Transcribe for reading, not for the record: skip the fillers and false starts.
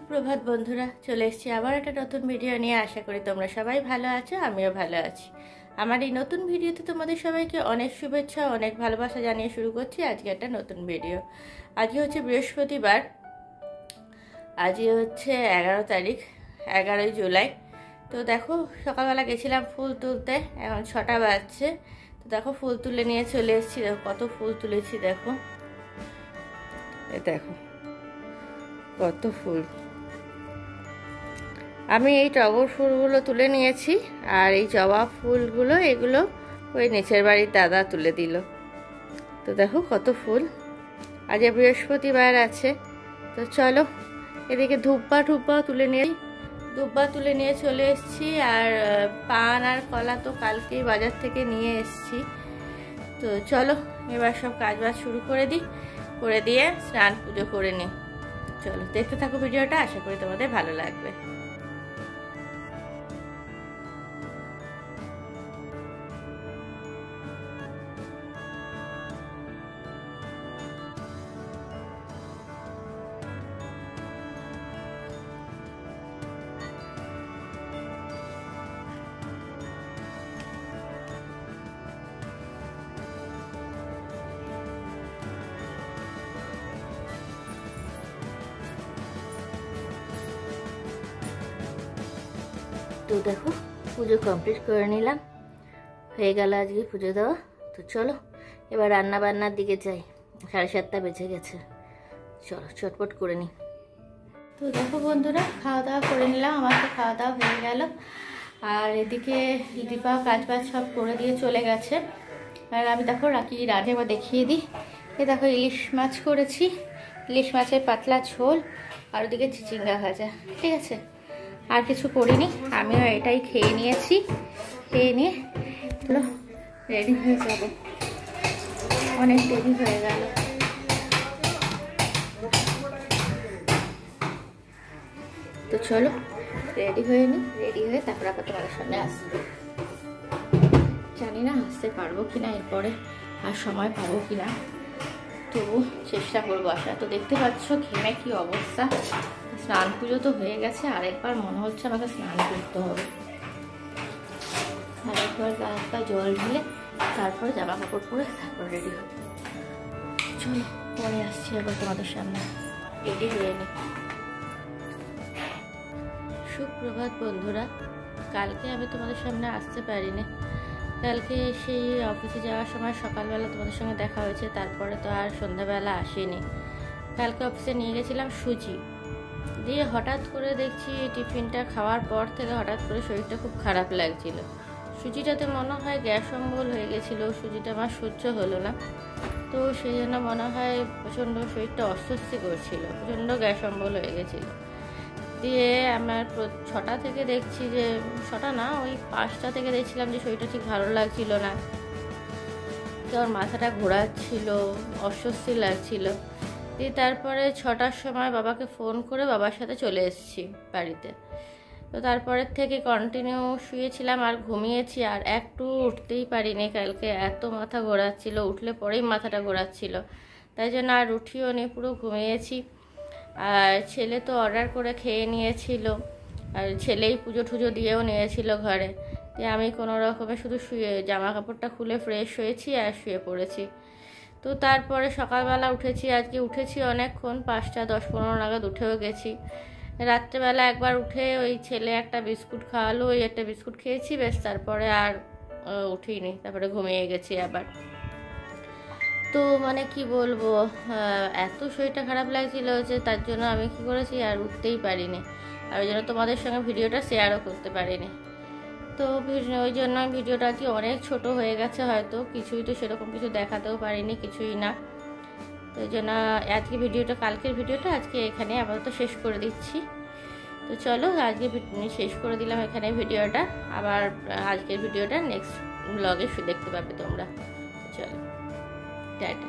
সুপ্রভাত বন্ধুরা, চলে এসেছি আবার একটা নতুন ভিডিও নিয়ে। আশা করি তোমরা সবাই ভালো আছো, আমিও ভালো আছি। আমার এই নতুন ভিডিওতে তোমাদের সবাইকে অনেক শুভেচ্ছা, অনেক ভালোবাসা জানিয়ে শুরু করছি আজকে একটা নতুন ভিডিও। আজকে হচ্ছে বৃহস্পতিবার, আজকে হচ্ছে 11 তারিখ, 11ই জুলাই। তো দেখো, সকালবেলা গেছিলাম ফুল তুলতে, এখন 6টা বাজছে। তো দেখো ফুল তুলে নিয়ে চলে এসেছি। দেখো কত ফুল তুলেছি, দেখো দেখো কত ফুল। আমি এই টগর ফুলগুলো তুলে নিয়েছি, আর এই জবা ফুলগুলো এগুলো ওই নিচের বাড়ির দাদা তুলে দিল। তো দেখো কত ফুল, আজ বৃহস্পতিবার আছে। তো চলো এদিকে ধূপা তুলে নিয়ে চলে এসেছি। আর পান আর কলা তো কালকেই বাজার থেকে নিয়ে এসেছি। তো চলো এবার সব কাজবাজ শুরু করে দিই, করে দিয়ে স্নান পুজো করে নিই। চলো দেখতে থাকো ভিডিওটা, আশা করি তোমাদের ভালো লাগবে। তো দেখো পুজো কমপ্লিট করে নিলাম, হয়ে গেল আজকে পুজো দেওয়া। তো চলো এবার রান্না বান্নার দিকে যাই, 7:30 বেজে গেছে। চলো চটপট করে নিই। তো দেখো বন্ধুরা, খাওয়া দাওয়া করে নিলাম, আমার তো খাওয়া দাওয়া হয়ে গেল। আর এদিকে দীপা কাজবাজ সব করে দিয়ে চলে গেছে। আর আমি দেখো রাখি রাঁধে বা দেখিয়ে দিই। এ দেখো ইলিশ মাছ করেছি, ইলিশ মাছের পাতলা ঝোল, আর ওদিকে চিচিঙ্গা ভাজা। ঠিক আছে, আর কিছু করিনি, আমিও এটাই খেয়ে নিয়েছি। খেয়ে নিয়ে চলো রেডি হয়ে যাব, অনেক দেরি হয়ে গেল। তো চলো রেডি হয়ে নিই, রেডি হয়ে তারপর আবার তোমাদের সামনে আসবো। জানি না আসতে পারবো কিনা, এরপরে আর সময় পাবো কিনা, তবু চেষ্টা করবো আসা। তো দেখতে পাচ্ছ ঘেমে কি অবস্থা। স্নান পুজো তো হয়ে গেছে, আরেকবার মনে হচ্ছে আমাকে স্নান করতে হবে। আরেকবার গায়ে পায়ে জল ঢেলে তারপর জামা কাপড় পরে তারপর রেডি হবে। চলো পরে আসছি আবার তোমাদের সামনে, রেডি হয়ে নি। সুপ্রভাত বন্ধুরা, কালকে আমি তোমাদের সামনে আসতে পারিনি। কালকে সেই অফিসে যাওয়ার সময় সকালবেলা তোমাদের সঙ্গে দেখা হয়েছে, তারপরে তো আর সন্ধ্যাবেলা আসিনি। কালকে অফিসে নিয়ে গেছিলাম সুজি দিয়ে, হঠাৎ করে দেখছি টিফিনটা খাওয়ার পর থেকে হঠাৎ করে শরীরটা খুব খারাপ লাগছিল। সুজিটাতে মনে হয় গ্যাস অম্বল হয়ে গেছিলো, সুজিটা আমার সহ্য হলো না। তো সেই জন্য মনে হয় প্রচণ্ড শরীরটা অস্বস্তি করছিল, প্রচণ্ড গ্যাস অম্বল হয়ে গেছিলো। দিয়ে আমার 6টা থেকে দেখছি যে, 6টা না ওই 5টা থেকে দেখছিলাম যে শরীরটা ঠিক ভালো লাগছিল না, তো আমার মাথাটা ঘোরাচ্ছিল, অস্বস্তি লাগছিল। দিয়ে তারপরে 6টার সময় বাবাকে ফোন করে বাবার সাথে চলে এসেছি বাড়িতে। তো তারপরের থেকে কন্টিনিউ শুয়েছিলাম আর ঘুমিয়েছি, আর একটু উঠতেই পারিনি। কালকে এত মাথা ঘোরাচ্ছিল, উঠলে পরেই মাথাটা ঘোরাচ্ছিল, তাই জন্য আর উঠিও নি, পুরো ঘুমিয়েছি। আর ছেলে তো অর্ডার করে খেয়ে নিয়েছিল, আর ছেলেই পুজো টুজো দিয়েও নিয়েছিল ঘরে। দিয়ে আমি কোনো রকমে শুধু শুয়ে জামা কাপড়টা খুলে ফ্রেশ হয়েছি আর শুয়ে পড়েছি। তো তারপরে সকালবেলা উঠেছি, আজকে উঠেছি অনেকক্ষণ, 5টা 10-15 নাগাদ উঠেও গেছি। রাত্রেবেলা একবার উঠে ওই ছেলে একটা বিস্কুট খাওয়ালো, ওই একটা বিস্কুট খেয়েছি, বেশ তারপরে আর উঠিনি, তারপরে ঘুমিয়ে গেছি আবার। তো মানে কি বলবো, এত শরীরটা খারাপ লাগছিল যে তার জন্য আমি কি করেছি, আর উঠতেই পারিনি, আর ওই জন্য তোমাদের সঙ্গে ভিডিওটা শেয়ারও করতে পারিনি। তো ওই জন্য ভিডিওটা কি অনেক ছোট হয়ে গেছে, হয়তো কিছুই তো সেরকম কিছু দেখাতেও পারিনি, কিছুই না। তো ওই জন্য আজকে ভিডিওটা, কালকের ভিডিওটা আজকে এখানে আপাতত শেষ করে দিচ্ছি। তো চলো আজকে শেষ করে দিলাম এখানে ভিডিওটা, আবার আজকের ভিডিওটা নেক্সট ব্লগে দেখতে পাবে তোমরা। চলো টাটা।